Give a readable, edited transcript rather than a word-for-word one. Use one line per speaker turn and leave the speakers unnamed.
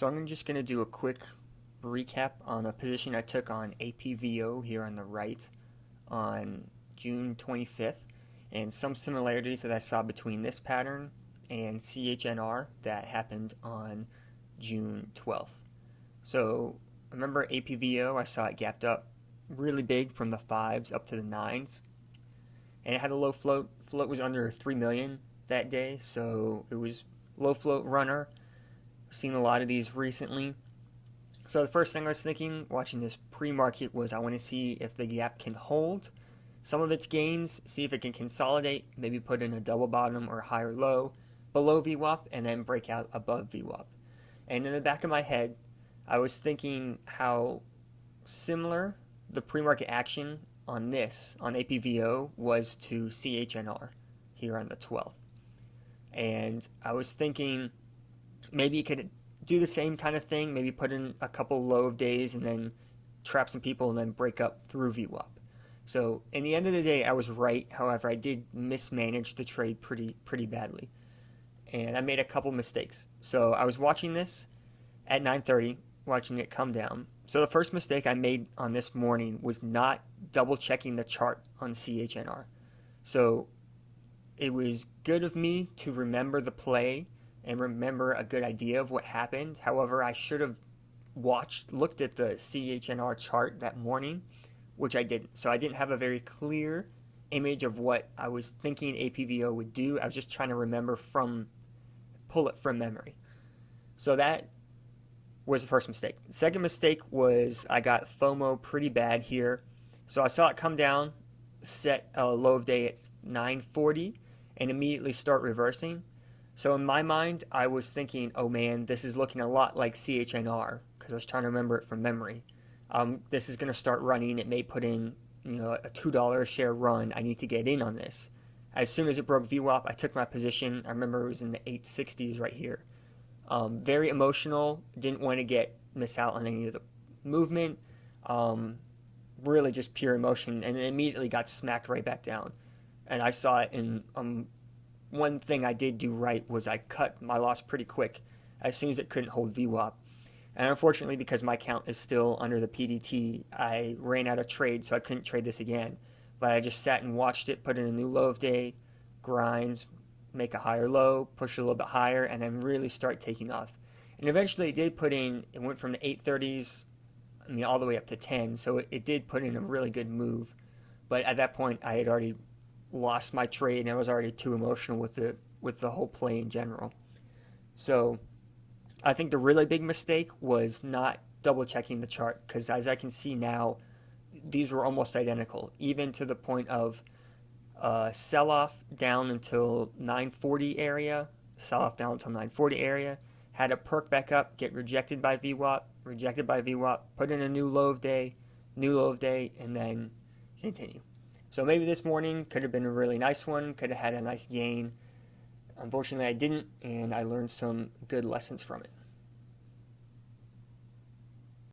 So I'm just going to do a quick recap on a position I took on APVO here on the right on June 25th and some similarities that I saw between this pattern and CHNR that happened on June 12th. So remember APVO, I saw it gapped up really big from the 5s up to the 9s, and it had a low float. Float was under 3 million that day, so it was low float runner. I've seen a lot of these recently. So the first thing I was thinking watching this pre-market was I want to see if the gap can hold some of its gains, see if it can consolidate, maybe put in a double bottom or a higher low below VWAP and then break out above VWAP. And in the back of my head, I was thinking how similar the pre-market action on this, on APVO, was to CHNR here on the 12th. And I was thinking maybe you could do the same kind of thing, maybe put in a couple low of days and then trap some people and then break up through VWAP. So in the end of the day, I was right. However, I did mismanage the trade pretty badly. And I made a couple mistakes. So I was watching this at 9:30, watching it come down. So the first mistake I made on this morning was not double checking the chart on CHNR. So it was good of me to remember the play and remember a good idea of what happened. However, I should have looked at the CHNR chart that morning, which I didn't. So I didn't have a very clear image of what I was thinking APVO would do. I was just trying to pull it from memory. So that was the first mistake. The second mistake was I got FOMO pretty bad here. So I saw it come down, set a low of day at 940, and immediately start reversing. So in my mind, I was thinking, oh man, this is looking a lot like CHNR, because I was trying to remember it from memory. This is going to start running. It may put in a $2 a share run. I need to get in on this. As soon as it broke VWAP, I took my position. I remember it was in the 860s right here. Very emotional. Didn't want to miss out on any of the movement. Really just pure emotion, and it immediately got smacked right back down. And I saw it in one thing I did do right was I cut my loss pretty quick as soon as it couldn't hold VWAP. And unfortunately, because my count is still under the PDT, I ran out of trade, so I couldn't trade this again. But I just sat and watched it, put in a new low of day, grinds, make a higher low, push it a little bit higher, and then really start taking off. And eventually it went from the 830s, all the way up to 10, so it did put in a really good move. But at that point, I had already lost my trade, and I was already too emotional with the whole play in general. So I think the really big mistake was not double checking the chart, because as I can see now, these were almost identical, even to the point of sell-off down until 940 area, had a perk back up, get rejected by VWAP, put in a new low of day, and then continue. So maybe this morning could have been a really nice one, could have had a nice gain. Unfortunately, I didn't, and I learned some good lessons from it.